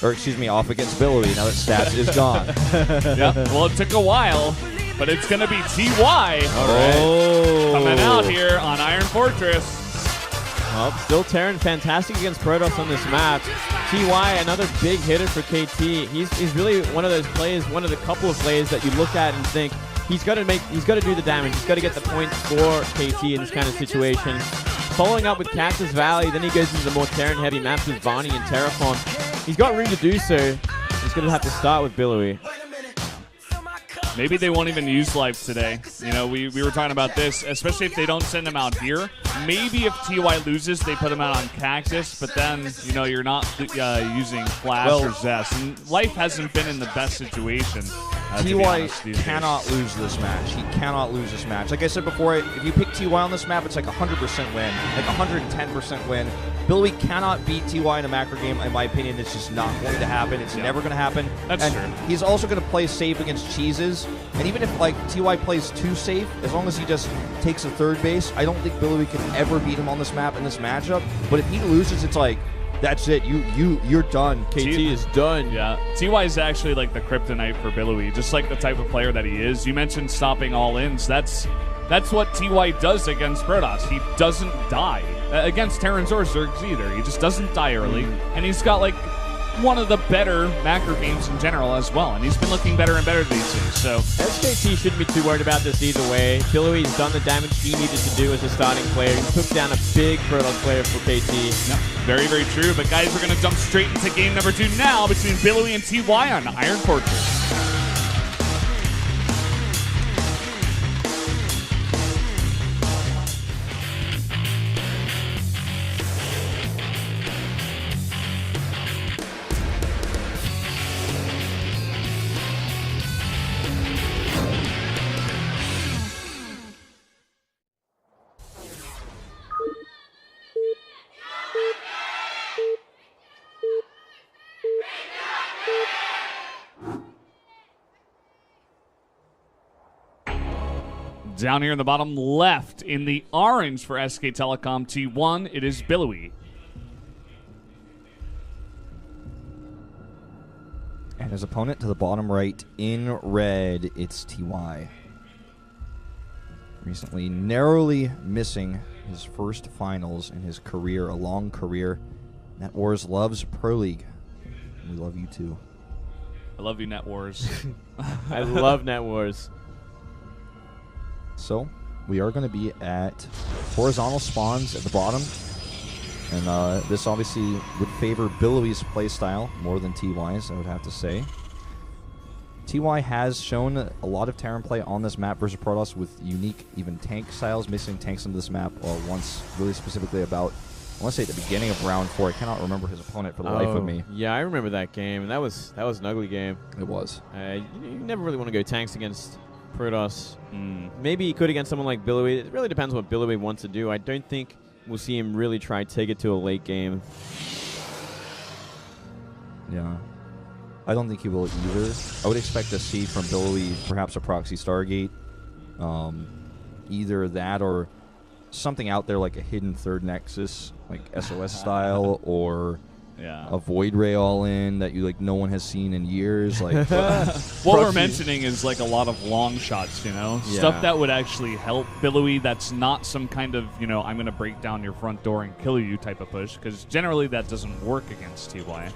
or excuse me, off against Billowy. Now that Stats is gone. Yeah. Well, it took a while, but it's going to be TY coming out here on Iron Fortress. Well, still Terran fantastic against Protoss on this map. TY, another big hitter for KT. He's really one of those players, one of the couple of players that you look at and think he's got to do the damage. He's got to get the points for KT in this kind of situation. Following up with Cactus Valley, then he goes into the more Terran-heavy maps with Varney and Terraform. He's got room to do so. He's going to have to start with Billowy. Maybe they won't even use life today. You know, we were talking about this, especially if they don't send him out here. Maybe if TY loses, they put him out on Cactus, but then, you know, you're not using Flash or Zest. And life hasn't been in the best situation. TY cannot lose this match. He cannot lose this match. Like I said before, if you pick TY on this map, it's like 100% win, like 110% win. Billowy cannot beat TY in a macro game. In my opinion, it's just not going to happen. It's never going to happen. That's true. He's also going to play safe against Cheeses. And even if like TY plays too safe, as long as he just takes a third base, I don't think Billowy can ever beat him on this map in this matchup. But if he loses, it's like, that's it. You're done. KT is done. Yeah. TY is actually like the kryptonite for Billowy, just like the type of player that he is. You mentioned stopping all-ins. That's what TY does against Protoss. He doesn't die. Against Terrans or Zergs either. He just doesn't die early. And he's got like one of the better macro games in general as well. And he's been looking better and better these days. So SKT shouldn't be too worried about this either way. Billowy's done the damage he needed to do as a starting player. He took down a big Protoss player for KT. Yep. Very, very true. But guys, we're going to jump straight into game number 2 now between Billowy and TY on Iron Fortress. Down here in the bottom left, in the orange for SK Telecom T1, it is Billowy. And his opponent to the bottom right in red, it's TY. Recently narrowly missing his first finals in his career, a long career. Net Wars loves Pro League. We love you too. I love you, Net Wars. I love Net Wars. So, we are going to be at horizontal spawns at the bottom. And this obviously would favor Billowy's playstyle more than TY's, I would have to say. TY has shown a lot of Terran play on this map versus Protoss with unique, even tank styles, missing tanks into this map once, really specifically about, I want to say at the beginning of round 4. I cannot remember his opponent for the life of me. Yeah, I remember that game, and that was an ugly game. It was. You never really want to go tanks against Protoss. Maybe he could against someone like Billowy. It really depends what Billowy wants to do. I don't think we'll see him really try to take it to a late game. Yeah. I don't think he will either. I would expect to see from Billowy perhaps a proxy Stargate. Either that or something out there like a hidden third nexus, like SOS style, or a Void Ray all-in that no one has seen in years. Like what we're mentioning is like a lot of long shots, you know? Yeah. Stuff that would actually help Billowy that's not some kind of, you know, I'm going to break down your front door and kill you type of push, because generally that doesn't work against TY.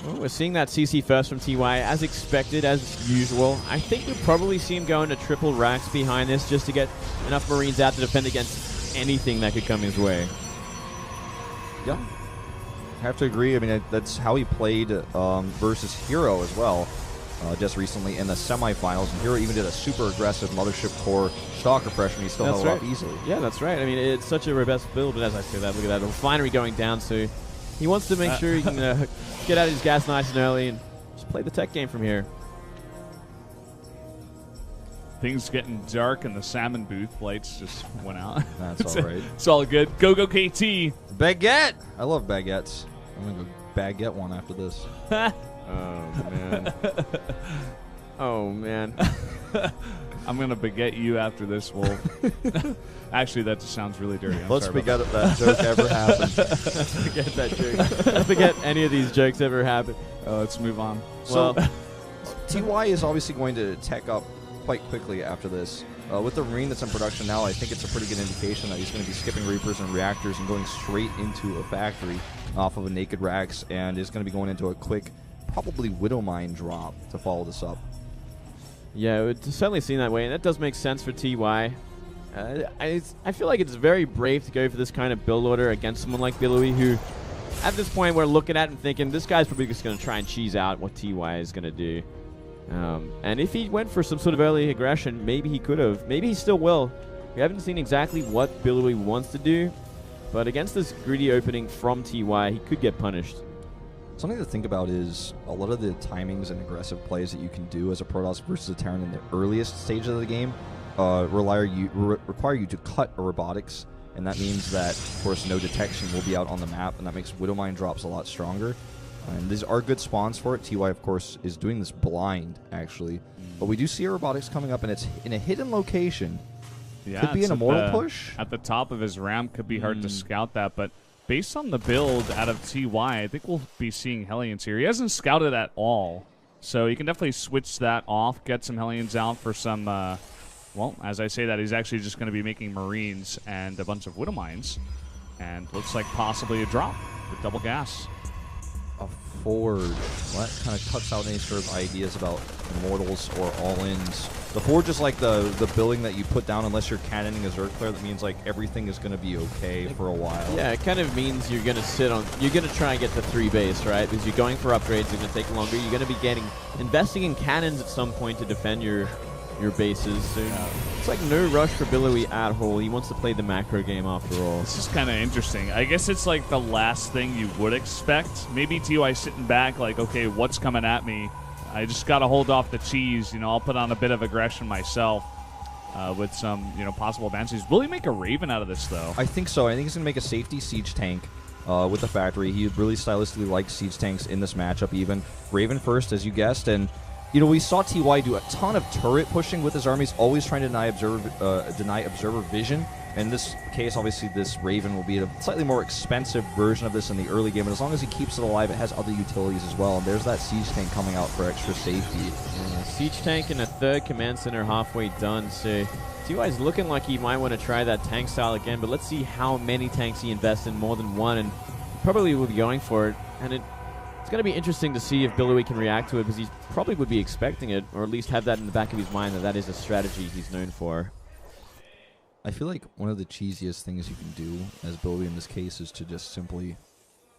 Well, we're seeing that CC first from TY, as expected, as usual. I think we'll probably see him go into triple racks behind this just to get enough Marines out to defend against anything that could come his way. Yeah. I have to agree. I mean, that's how he played versus Hero as well, just recently in the semifinals. And Hero even did a super aggressive Mothership Core Stalker pressure, and he still held up easily. Yeah, that's right. I mean, it's such a robust build, but as I say that, look at that. The refinery going down, so he wants to make sure he can get out his gas nice and early and just play the tech game from here. Things getting dark and the salmon booth lights just went out. That's all right. It's all good. Go KT. Baguette! I love baguettes. I'm going to go baguette one after this. Oh, man. Oh, man. I'm going to beget you after this, Wolf. Actually, that just sounds really dirty. Let's forget if that joke ever happened. Let's forget that joke. Let's forget any of these jokes ever happened. Let's move on. So, TY is obviously going to tech up quite quickly after this. With the Marine that's in production now, I think it's a pretty good indication that he's going to be skipping Reapers and Reactors and going straight into a factory off of a Naked Rax, and is going to be going into a quick, probably Widowmine drop to follow this up. Yeah, it would certainly seem that way, and that does make sense for TY. I feel like it's very brave to go for this kind of build order against someone like Billowy, who at this point we're looking at and thinking this guy's probably just going to try and cheese out what TY is going to do. And if he went for some sort of early aggression, maybe he could have. Maybe he still will. We haven't seen exactly what Billowy wants to do, but against this greedy opening from TY, he could get punished. Something to think about is a lot of the timings and aggressive plays that you can do as a Protoss versus a Terran in the earliest stages of the game require you to cut a robotics, and that means that, of course, no detection will be out on the map, and that makes Widowmine drops a lot stronger. And these are good spawns for it. TY, of course, is doing this blind, actually. But we do see a robotics coming up, and it's in a hidden location. Yeah, could be an Immortal push. At the top of his ramp, could be hard to scout that, but based on the build out of TY, I think we'll be seeing Hellions here. He hasn't scouted at all, so you can definitely switch that off, get some Hellions out for some, well, as I say that, he's actually just going to be making Marines and a bunch of Widowmines, and looks like possibly a drop with double gas. A Forge. Well, that kind of cuts out any sort of ideas about Immortals or all-ins. The Forge is like the building that you put down unless you're cannoning a Zerg player. That means like everything is going to be okay for a while. Yeah, it kind of means you're going to sit on... You're going to try and get the 3 base, right? Because you're going for upgrades. They're going to take longer. You're going to be investing in cannons at some point to defend your bases. So it's like no rush for Billowy at all. He wants to play the macro game after all. This is kind of interesting. I guess it's like the last thing you would expect. Maybe TY sitting back like, okay, what's coming at me? I just got to hold off the cheese. You know, I'll put on a bit of aggression myself with some, possible advances. Will he make a Raven out of this, though? I think so. I think he's going to make a safety siege tank with the factory. He really stylistically likes siege tanks in this matchup even. Raven first, as you guessed, and we saw TY do a ton of turret pushing with his armies, always trying to deny observer vision. In this case, obviously, this Raven will be a slightly more expensive version of this in the early game, but as long as he keeps it alive, it has other utilities as well. And there's that siege tank coming out for extra safety. Yeah, siege tank and a third command center halfway done, so TY's looking like he might want to try that tank style again, but let's see how many tanks he invests in, more than one, and probably will be going for it. And it's going to be interesting to see if Billowy can react to it, because he probably would be expecting it, or at least have that in the back of his mind that is a strategy he's known for. I feel like one of the cheesiest things you can do as Billowy in this case is to just simply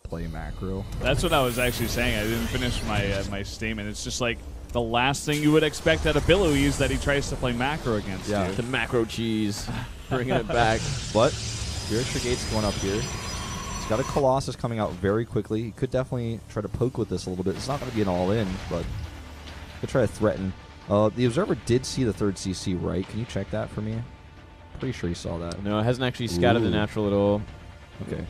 play macro. That's what I was actually saying. I didn't finish my statement. It's just like the last thing you would expect out of Billowy is that he tries to play macro against you. The macro cheese, bringing it back. But your extra gate's going up here. He's got a Colossus coming out very quickly. He could definitely try to poke with this a little bit. It's not going to be an all-in, but could try to threaten. The Observer did see the third CC, right? Can you check that for me? Pretty sure he saw that. No, it hasn't actually scattered the natural at all. Okay.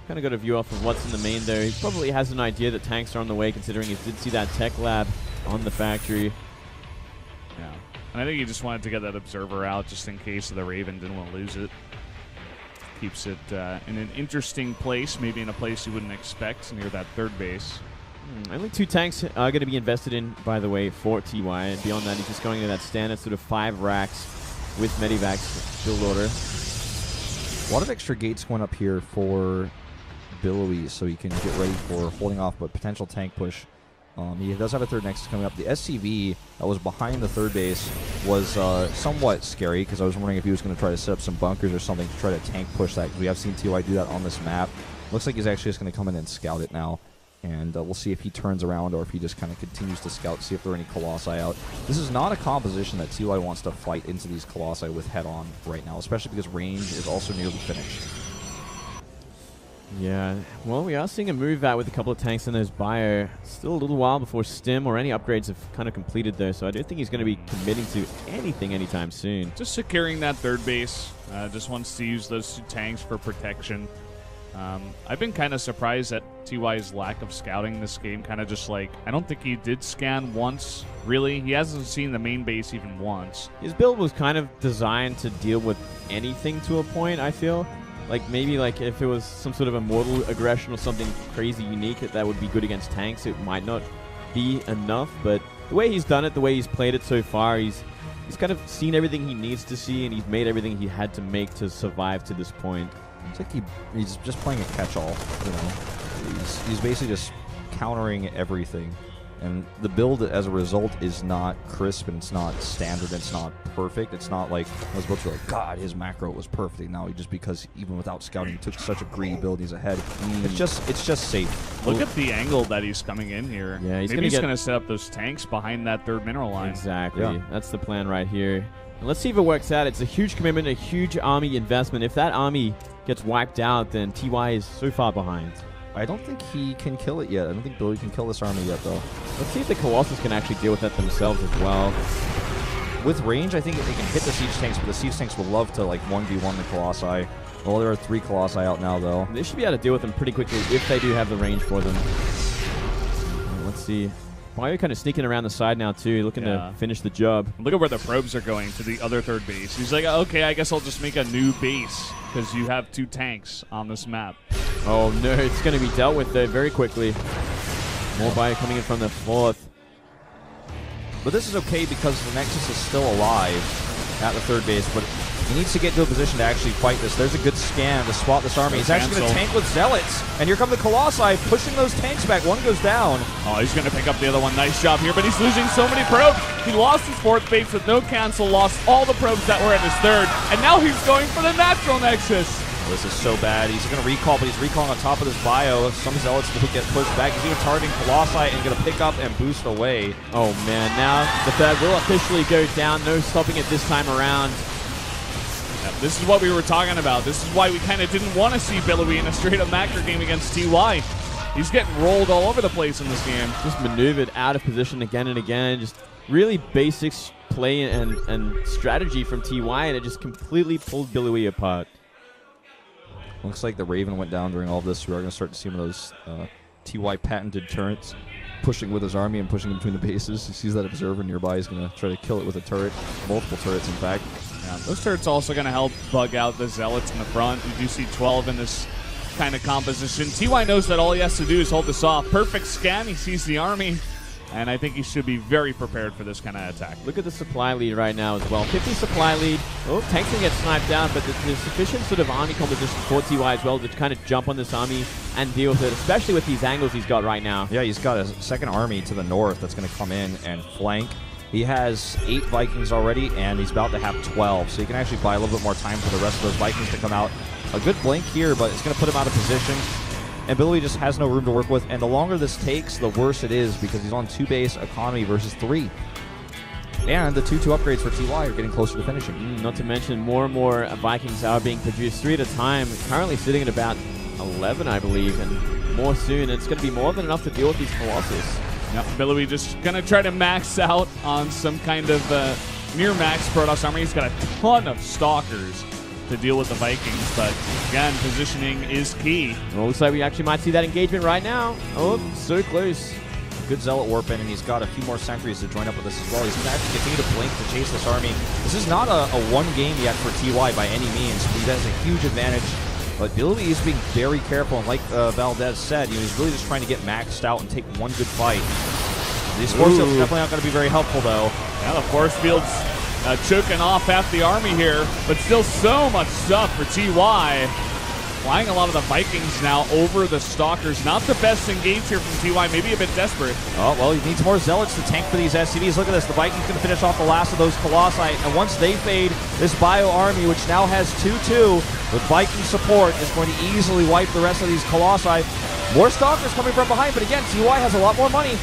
Kind of got a view off of what's in the main there. He probably has an idea that tanks are on the way, considering he did see that tech lab on the factory. Yeah. And I think he just wanted to get that Observer out just in case the Raven didn't want to lose it. Keeps it in an interesting place, maybe in a place you wouldn't expect, near that third base. Only 2 tanks are going to be invested in, by the way, for TY. And beyond that, he's just going to that standard sort of 5 racks with Medivacs build order. A lot of extra gates going up here for Billowy, so he can get ready for holding off a potential tank push. He does have a third Nexus coming up. The SCV that was behind the third base was somewhat scary, because I was wondering if he was going to try to set up some bunkers or something to try to tank push that. We have seen TY do that on this map. Looks like he's actually just going to come in and scout it now. And we'll see if he turns around or if he just kind of continues to scout, see if there are any Colossi out. This is not a composition that TY wants to fight into these Colossi with head-on right now, especially because range is also nearly finished. Yeah, well, we are seeing a move out with a couple of tanks in those bio. Still a little while before Stim or any upgrades have kind of completed, though, so I don't think he's going to be committing to anything anytime soon. Just securing that third base. Just wants to use those 2 tanks for protection. I've been kind of surprised at TY's lack of scouting this game. Kind of just like, I don't think he did scan once, really. He hasn't seen the main base even once. His build was kind of designed to deal with anything to a point, I feel. Like maybe like if it was some sort of immortal aggression or something crazy unique that would be good against tanks, it might not be enough. But the way he's done it, the way he's played it so far, he's kind of seen everything he needs to see, and he's made everything he had to make to survive to this point. It's like he's just playing a catch-all, you know. He's basically just countering everything. And the build, as a result, is not crisp, and it's not standard, it's not perfect. It's not like, I was about to be like, God, his macro was perfect. Now, just because even without scouting, he took such a greedy build, he's ahead. It's just safe. Look at the angle that he's coming in here. Yeah, Maybe he's going to set up those tanks behind that third mineral line. Exactly. Yeah. That's the plan right here. And let's see if it works out. It's a huge commitment, a huge army investment. If that army gets wiped out, then TY is so far behind. I don't think he can kill it yet. I don't think Billy can kill this army yet, though. Let's see if the Colossus can actually deal with that themselves as well. With range, I think they can hit the siege tanks, but the siege tanks would love to like 1v1 the Colossi. Well, there are 3 Colossi out now, though. They should be able to deal with them pretty quickly if they do have the range for them. Let's see. Bio kind of sneaking around the side now, too, looking to finish the job. Look at where the probes are going, to the other third base. He's like, okay, I guess I'll just make a new base because you have 2 tanks on this map. Oh, no, it's going to be dealt with, though, very quickly. More Bio coming in from the 4th. But this is okay because the Nexus is still alive at the third base, but he needs to get to a position to actually fight this. There's a good scan to spot this army. He's actually going to tank with Zealots. And here come the Colossi pushing those tanks back. One goes down. Oh, he's going to pick up the other one. Nice job here, but he's losing so many probes. He lost his 4th base with no cancel, lost all the probes that were in his 3rd, and now he's going for the natural Nexus. Oh, this is so bad. He's going to recall, but he's recalling on top of this bio. Some Zealots will get pushed back. He's even targeting Colossi and going to pick up and boost away. Oh, man. Now the 3rd will officially go down. No stopping it this time around. This is what we were talking about. This is why we kind of didn't want to see Billowy in a straight-up macro game against TY. He's getting rolled all over the place in this game. Just maneuvered out of position again and again. Just really basic play and strategy from TY, and it just completely pulled Billowy apart. Looks like the Raven went down during all of this. We are going to start to see one of those TY patented turrets pushing with his army and pushing in between the bases. He sees that observer nearby. He's going to try to kill it with a turret. Multiple turrets, in fact. Yeah, those turrets also going to help bug out the Zealots in the front. You do see 12 in this kind of composition. TY knows that all he has to do is hold this off. Perfect scan. He sees the army. And I think he should be very prepared for this kind of attack. Look at the supply lead right now as well. 50 supply lead. Oh, tanks can get sniped down, but there's sufficient sort of army composition for TY as well to kind of jump on this army and deal with it, especially with these angles he's got right now. Yeah, he's got a second army to the north that's going to come in and flank. He has 8 Vikings already, and he's about to have 12, so he can actually buy a little bit more time for the rest of those Vikings to come out. A good blink here, but it's going to put him out of position. And Billowy just has no room to work with, and the longer this takes, the worse it is, because he's on 2 base economy versus 3. And the 2-2 upgrades for TY are getting closer to finishing. Not to mention more and more Vikings are being produced 3 at a time, currently sitting at about 11, I believe, and more soon. It's going to be more than enough to deal with these Colossus. Yep, Billowy just going to try to max out on some kind of near-max Protoss army. He's got a ton of Stalkers to deal with the Vikings, but again, positioning is key. Well, looks like we actually might see that engagement right now. Oh, so close. Good Zealot warp in, and he's got a few more sentries to join up with this as well. He's going to actually continue to blink to chase this army. This is not a one game yet for TY by any means. He has a huge advantage, but Billowy is being very careful, and like Valdez said, he's really just trying to get maxed out and take one good fight. These force fields are definitely not going to be very helpful, though. Yeah, the force fields choking off half the army here, but still so much stuff for TY. Flying a lot of the Vikings now over the Stalkers. Not the best engage here from TY, maybe a bit desperate. Oh, well, he needs more Zealots to tank for these SCVs. Look at this, the Vikings going to finish off the last of those Colossi, and once they fade, this Bio army, which now has 2-2, with Viking support, is going to easily wipe the rest of these Colossi. More Stalkers coming from behind, but again, TY has a lot more money.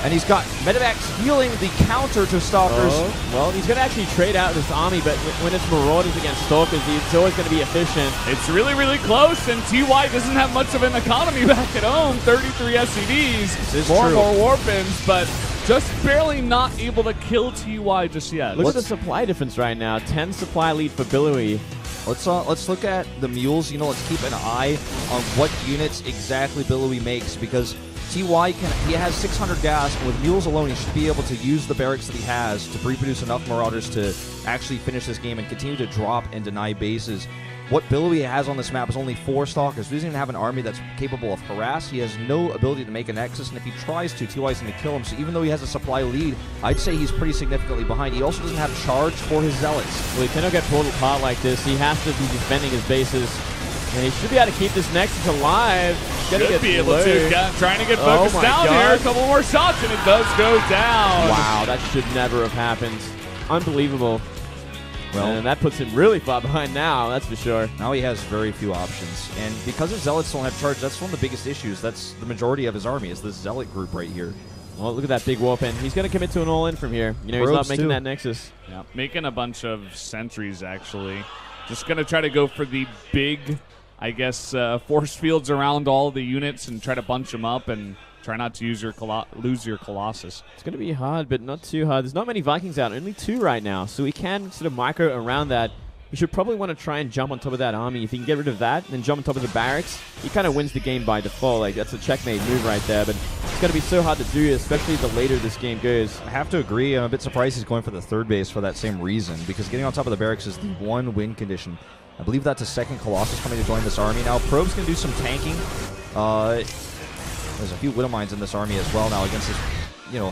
And he's got Medivacs healing the counter to Stalkers. Oh, well, he's going to actually trade out this army, but when it's Marauders against Stalkers, it's always going to be efficient. It's really, really close, and TY doesn't have much of an economy back at home. 33 SCVs, more and more Warpins, but just barely not able to kill TY just yet. Look at the supply difference right now. 10 supply lead for Billowy. Let's look at the mules. Let's keep an eye on what units exactly Billowy makes, because TY he has 600 gas, and with mules alone, he should be able to use the barracks that he has to reproduce enough Marauders to actually finish this game and continue to drop and deny bases. What Billowy has on this map is only 4 stalkers. He doesn't even have an army that's capable of harass. He has no ability to make a nexus, and if he tries to, TY's going to kill him. So even though he has a supply lead, I'd say he's pretty significantly behind. He also doesn't have charge for his zealots. Well, he cannot get portal caught like this. He has to be defending his bases. And he should be able to keep this nexus alive. Should be able to. Trying to get focused down here. A couple more shots, and it does go down. Wow, that should never have happened. Unbelievable. Well, and that puts him really far behind now, that's for sure. Now he has very few options. And because his zealots don't have charge, that's one of the biggest issues. That's the majority of his army, is this zealot group right here. Well, look at that big warp in. He's going to commit to an all-in from here. He's not making that nexus. Yeah, making a bunch of sentries, actually. Just going to try to go for the big, I guess, force fields around all the units and try to bunch them up and try not to lose your Colossus. It's going to be hard, but not too hard. There's not many Vikings out, only 2 right now, so he can sort of micro around that. He should probably want to try and jump on top of that army. If he can get rid of that and then jump on top of the barracks, he kind of wins the game by default. Like, that's a checkmate move right there, but it's going to be so hard to do, especially the later this game goes. I have to agree. I'm a bit surprised he's going for the 3rd base for that same reason, because getting on top of the barracks is the one win condition. I believe that's a 2nd Colossus coming to join this army. Now, Probe's going to do some tanking. There's a few Widow Mines in this army as well now against this,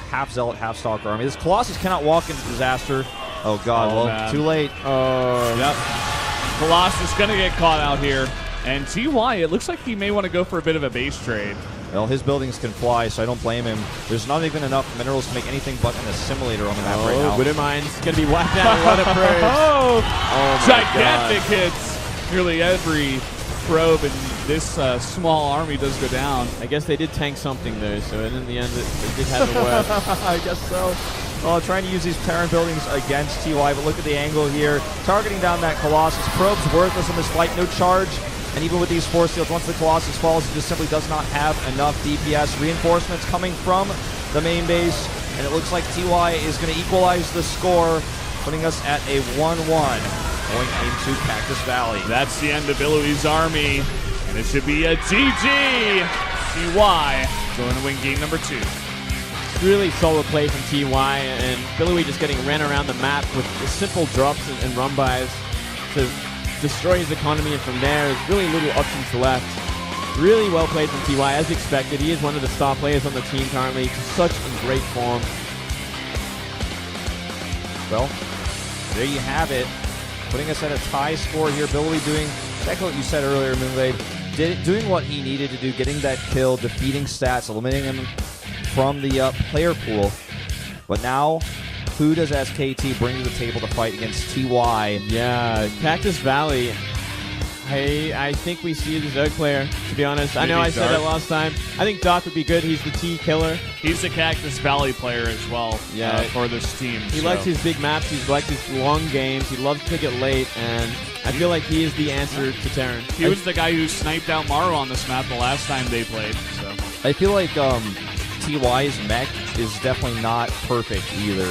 half Zealot, half Stalker army. This Colossus cannot walk into disaster. Oh, God. Man. Too late. Yep. Colossus going to get caught out here. And TY, it looks like he may want to go for a bit of a base trade. Well, his buildings can fly, so I don't blame him. There's not even enough minerals to make anything but an assimilator on the map right now. Widow Mines going to be wiped out. What a probe. Gigantic hits. Nearly every probe in this small army does go down. I guess they did tank something, though, so in the end, it did have a work. I guess so. Oh, trying to use these Terran buildings against TY, but look at the angle here. Targeting down that Colossus. Probe's worthless in this fight, no charge. And even with these force fields, once the Colossus falls, it just simply does not have enough DPS. Reinforcements coming from the main base, and it looks like TY is going to equalize the score, putting us at a 1-1 going into Cactus Valley. That's the end of Billowy's army, and it should be a GG. TY going to win game number 2. Really solid play from TY, and Billowy just getting ran around the map with simple drops and run-bys to destroy his economy, and from there, there's really little options left. Really well played from TY, as expected. He is one of the star players on the team currently, such in great form. Well, there you have it. Putting us at a tie score here. Billowy doing exactly what you said earlier, Moonblade. Doing what he needed to do, getting that kill, defeating stats, eliminating him from the player pool. But now, who does SKT bring to the table to fight against TY? Yeah, Cactus Valley. I think we see the Zerg player, to be honest. I know I said that last time. I think Doc would be good. He's the T killer. He's the Cactus Valley player as well for this team. He likes his big maps. He likes his long games. He loves to pick it late, and I feel like he is the answer to Terran. He was the guy who sniped out Maro on this map the last time they played. So I feel like TY's mech is definitely not perfect either.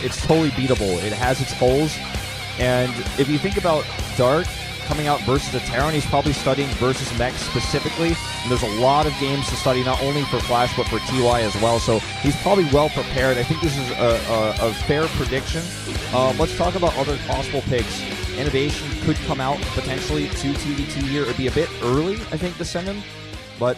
It's totally beatable. It has its holes, and if you think about Dark coming out versus a Terran, he's probably studying versus mech specifically, and there's a lot of games to study, not only for Flash but for TY as well, so he's probably well prepared. I think this is a fair prediction. Let's talk about other possible picks. Innovation could come out potentially to TVT here. It'd be a bit early, I think, to send him, but